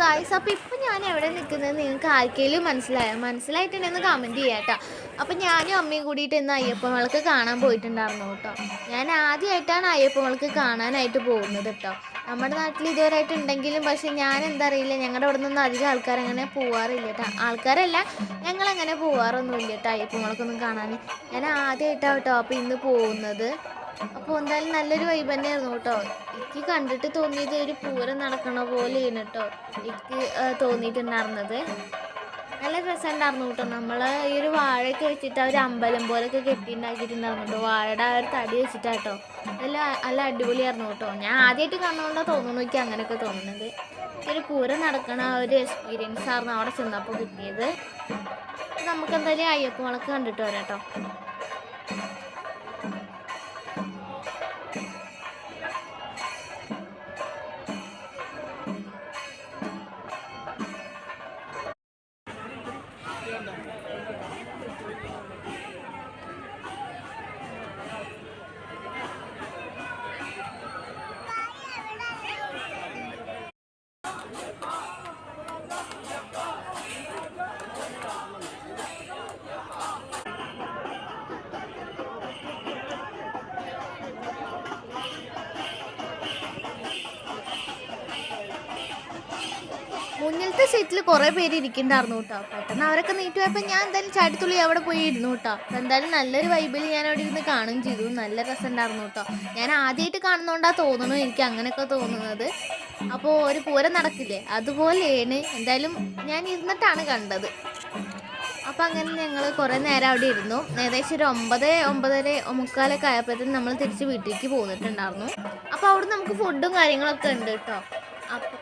Guys, അപ്പോൾ ഇപ്പം ഞാൻ എവിടെ നിൽക്കുന്നത് നിങ്ങൾക്ക് ആർക്കെങ്കിലും മനസ്സിലായിട്ടുണ്ടെന്ന് കമൻറ്റ് ചെയ്യാം കേട്ടോ. അപ്പം ഞാനും അമ്മയും കൂടിയിട്ട് ഇന്ന് അയ്യപ്പൻ വിളക്ക് കാണാൻ പോയിട്ടുണ്ടായിരുന്നു കേട്ടോ. ഞാൻ ആദ്യമായിട്ടാണ് അയ്യപ്പൻ വിളക്ക് കാണാനായിട്ട് പോകുന്നത് കേട്ടോ. നമ്മുടെ നാട്ടിൽ ഇതുവരെയായിട്ട് ഉണ്ടെങ്കിലും പക്ഷേ ഞാൻ എന്താ അറിയില്ല, ഞങ്ങളുടെ അവിടെ നിന്നൊന്നും അധികം ആൾക്കാരങ്ങനെ പോവാറില്ല കേട്ടോ. ആൾക്കാരല്ല, ഞങ്ങളങ്ങനെ പോവാറൊന്നുമില്ല കേട്ടോ അയ്യപ്പൻ വിളക്കൊന്നും കാണാൻ. ഞാൻ ആദ്യമായിട്ടാണ് കേട്ടോ അപ്പോൾ ഇന്ന് പോകുന്നത്. അപ്പോൾ എന്തായാലും നല്ലൊരു വൈബ് തന്നെയായിരുന്നു കേട്ടോ. എനിക്ക് കണ്ടിട്ട് തോന്നിയത് ഒരു പൂരം നടക്കണ പോലെയാണ് കേട്ടോ എനിക്ക് തോന്നിയിട്ടുണ്ടായിരുന്നത്. നല്ല രസമുണ്ടായിരുന്നു കേട്ടോ. നമ്മൾ ഈ ഒരു വാഴയൊക്കെ വെച്ചിട്ട് ഒരു അമ്പലം പോലെയൊക്കെ കെട്ടിയിട്ടുണ്ടാക്കിയിട്ടുണ്ടായിരുന്നു കേട്ടോ. വാഴയുടെ ആ ഒരു തടി വെച്ചിട്ടാട്ടോ. അതെല്ലാം നല്ല അടിപൊളിയായിരുന്നു കേട്ടോ. ഞാൻ ആദ്യമായിട്ട് കാണുന്നതുകൊണ്ടാണ് തോന്നുന്നു എനിക്ക് അങ്ങനെയൊക്കെ തോന്നുന്നത്. ഒരു പൂരം നടക്കണ ഒരു എക്സ്പീരിയൻസ് ആയിരുന്നു അവിടെ ചെന്നപ്പോൾ കിട്ടിയത്. നമുക്ക് എന്തായാലും അയ്യപ്പൻ വിളക്ക് കണ്ടിട്ട് വരാം കേട്ടോ. മുന്നിലത്തെ സീറ്റിൽ കുറേ പേര് ഇരിക്കുന്നുണ്ടായിരുന്നു കേട്ടോ. പെട്ടെന്ന് അവരൊക്കെ നീറ്റ് പോയപ്പോൾ ഞാൻ എന്തായാലും ചാടിത്തുള്ളി അവിടെ പോയി ഇരുന്നു കേട്ടോ. അപ്പോൾ എന്തായാലും നല്ലൊരു വൈബിൽ ഞാൻ അവിടെ ഇരുന്ന് കാണുകയും ചെയ്തു. നല്ല രസമുണ്ടായിരുന്നു കേട്ടോ. ഞാൻ ആദ്യമായിട്ട് കാണുന്നതുകൊണ്ടാണ് തോന്നുന്നു എനിക്ക് അങ്ങനെയൊക്കെ തോന്നുന്നത്. അപ്പോൾ ഒരു പൂരം നടക്കില്ലേ, അതുപോലെയാണ്. എന്തായാലും ഞാൻ ഇരുന്നിട്ടാണ് കണ്ടത്. അപ്പോൾ അങ്ങനെ ഞങ്ങൾ കുറേ നേരം അവിടെ ഇരുന്നു. ഏകദേശം ഒരു 9-9:45 ആയപ്പോഴത്തേക്കും നമ്മൾ തിരിച്ച് വീട്ടിലേക്ക് പോന്നിട്ടുണ്ടായിരുന്നു. അപ്പോൾ അവിടെ നമുക്ക് ഫുഡും കാര്യങ്ങളൊക്കെ ഉണ്ട് കേട്ടോ. അപ്പോൾ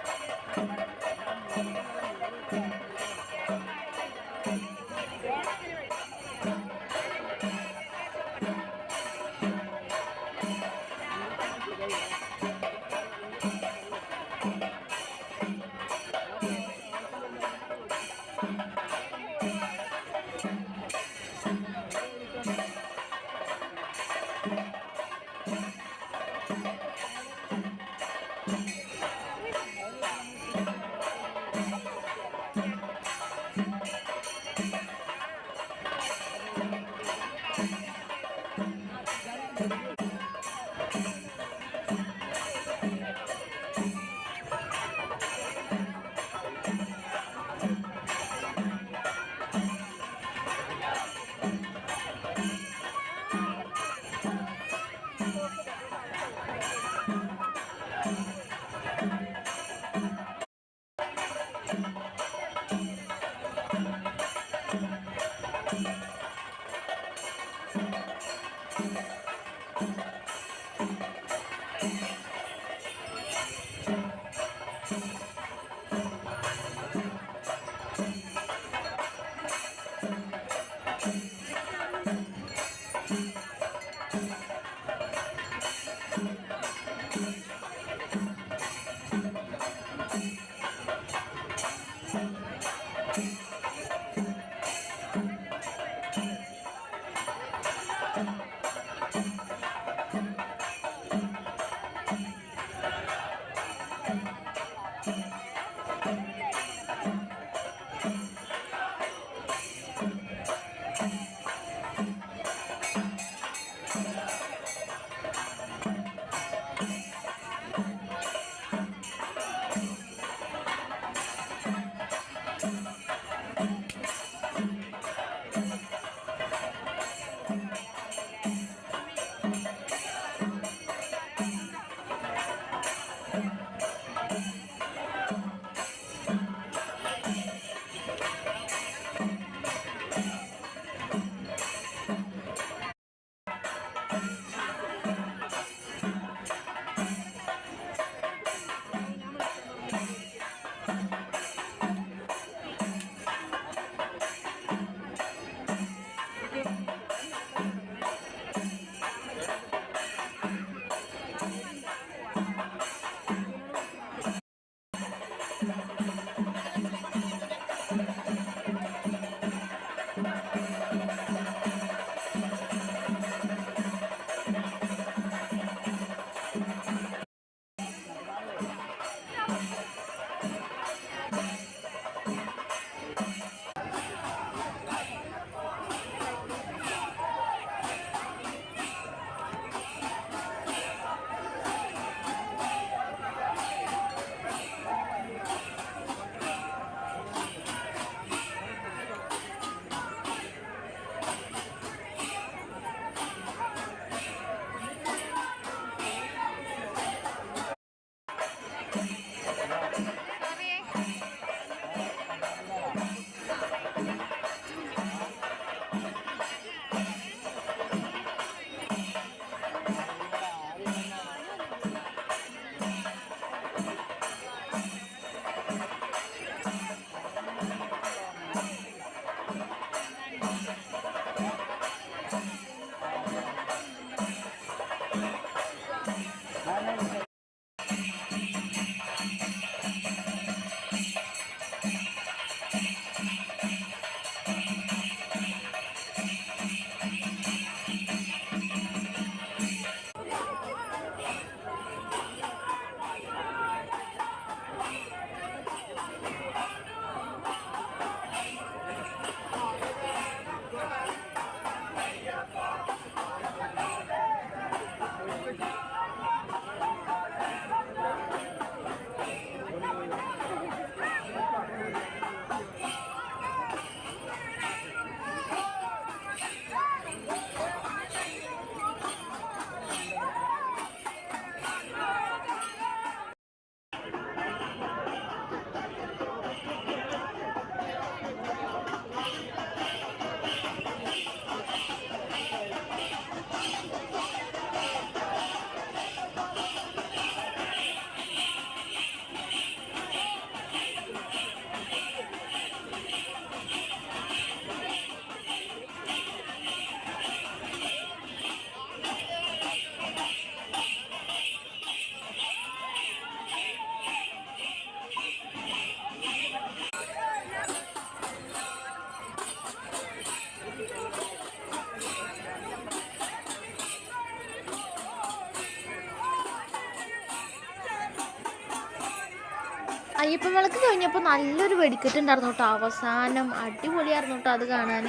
അയ്യപ്പൻ വിളക്ക് കഴിഞ്ഞപ്പോൾ നല്ലൊരു വെടിക്കെട്ട് ഉണ്ടായിരുന്നു കേട്ടോ. അവസാനം അടിപൊളിയായിരുന്നു കേട്ടോ അത് കാണാൻ.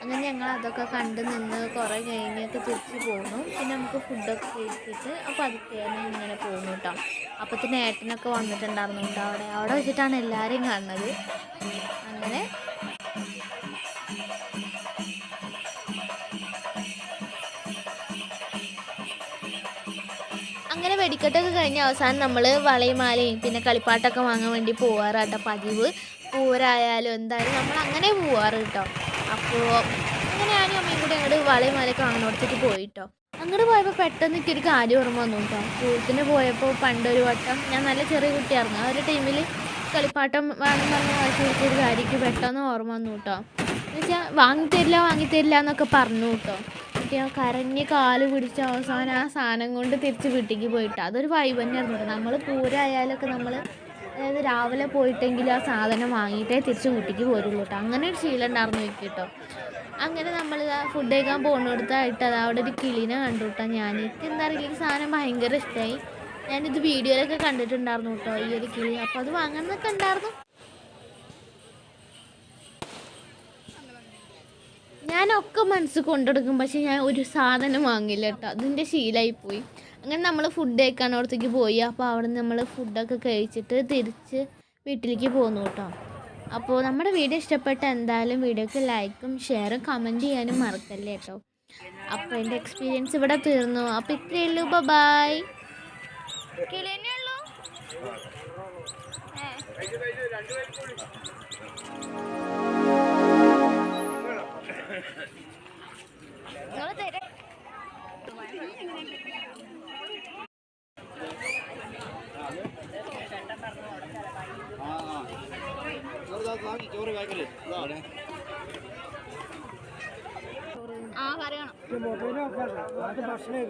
അങ്ങനെ ഞങ്ങൾ അതൊക്കെ കണ്ട് നിന്ന് കുറേ കഴിഞ്ഞൊക്കെ തിരിച്ച് പോന്നു. പിന്നെ നമുക്ക് ഫുഡൊക്കെ കഴിച്ചിട്ട് അപ്പോൾ അതൊക്കെ ഇങ്ങനെ പോകുന്നു കേട്ടോ. അപ്പത്തിന് ഏട്ടനൊക്കെ വന്നിട്ടുണ്ടായിരുന്നു കേട്ടോ. അവിടെ വെച്ചിട്ടാണ് എല്ലാവരെയും കാണുന്നത്. അങ്ങനെ അങ്ങനെ വെടിക്കെട്ടൊക്കെ കഴിഞ്ഞ അവസാനം നമ്മൾ വളയും മാലയും പിന്നെ കളിപ്പാട്ടൊക്കെ വാങ്ങാൻ വേണ്ടി പോവാറ് കേട്ടോ. പതിവ് പൂരായാലും എന്തായാലും നമ്മൾ അങ്ങനെ പോവാറ് കേട്ടോ. അപ്പോൾ അങ്ങനെ ഞാനും അമ്മയും കൂടി അങ്ങോട്ട് വളയും മാലയൊക്കെ വാങ്ങുന്നിടത്തേക്ക് പോയിട്ടോ. അങ്ങോട്ട് പോയപ്പോൾ പെട്ടെന്ന് എനിക്കൊരു കാര്യം ഓർമ്മ വന്നു കേട്ടോ. പൂരത്തിന് പോയപ്പോൾ പണ്ടൊരു വട്ടം ഞാൻ നല്ല ചെറിയ കുട്ടിയായിരുന്നു. ആ ഒരു ടൈമിൽ കളിപ്പാട്ടം വേണം പറഞ്ഞ വായിച്ചൊരു കാര്യക്ക് പെട്ടെന്ന് ഓർമ്മ വന്നു കേട്ടോ. എന്ന് വെച്ചാൽ വാങ്ങിത്തരില്ല എന്നൊക്കെ പറഞ്ഞു കേട്ടോ. ഞാൻ കരഞ്ഞ് കാല് പിടിച്ച അവസാനം ആ സാധനം കൊണ്ട് തിരിച്ച് വീട്ടിലേക്ക് പോയിട്ട് അതൊരു വൈബ് തന്നെയായിരുന്നു കേട്ടോ. നമ്മൾ പൂരമായാലൊക്കെ നമ്മൾ അതായത് രാവിലെ പോയിട്ടെങ്കിലും ആ സാധനം വാങ്ങിയിട്ടേ തിരിച്ച് വീട്ടിലേക്ക് പോരുള്ളൂ കേട്ടോ. അങ്ങനെ ഒരു ശീലം ഉണ്ടായിരുന്നു എനിക്ക് കേട്ടോ. അങ്ങനെ നമ്മൾ ഫുഡ് കഴിക്കാൻ പോകുന്നിടത്തായിട്ട് അത് അവിടെ ഒരു കിളീനെ കണ്ടു കേട്ടോ. എനിക്ക് എന്താ പറയുക ഈ സാധനം ഭയങ്കര ഇഷ്ടമായി. ഞാനിത് വീഡിയോയിലൊക്കെ കണ്ടിട്ടുണ്ടായിരുന്നു കേട്ടോ ഈ ഒരു കിളി. അപ്പോൾ അത് വാങ്ങാനൊക്കെ ഉണ്ടായിരുന്നു. ഞാനൊക്കെ മനസ്സ് കൊണ്ടെടുക്കും, പക്ഷെ ഞാൻ ഒരു സാധനം വാങ്ങില്ല കേട്ടോ. അതിൻ്റെ ശീലമായിപ്പോയി. അങ്ങനെ നമ്മൾ ഫുഡ് കഴിക്കാനോടത്തേക്ക് പോയി. അപ്പോൾ അവിടെ നിന്ന് നമ്മൾ ഫുഡൊക്കെ കഴിച്ചിട്ട് തിരിച്ച് വീട്ടിലേക്ക് പോന്നു കേട്ടോ. അപ്പോൾ നമ്മുടെ വീഡിയോ ഇഷ്ടപ്പെട്ട എന്തായാലും വീഡിയോക്ക് ലൈക്കും ഷെയറും കമൻറ്റ് ചെയ്യാനും മറക്കല്ലേ കേട്ടോ. അപ്പോൾ എൻ്റെ എക്സ്പീരിയൻസ് ഇവിടെ തീർന്നു. അപ്പോൾ ഇത്രയേ ഉള്ളൂ. ബൈ. ഭക്ഷണം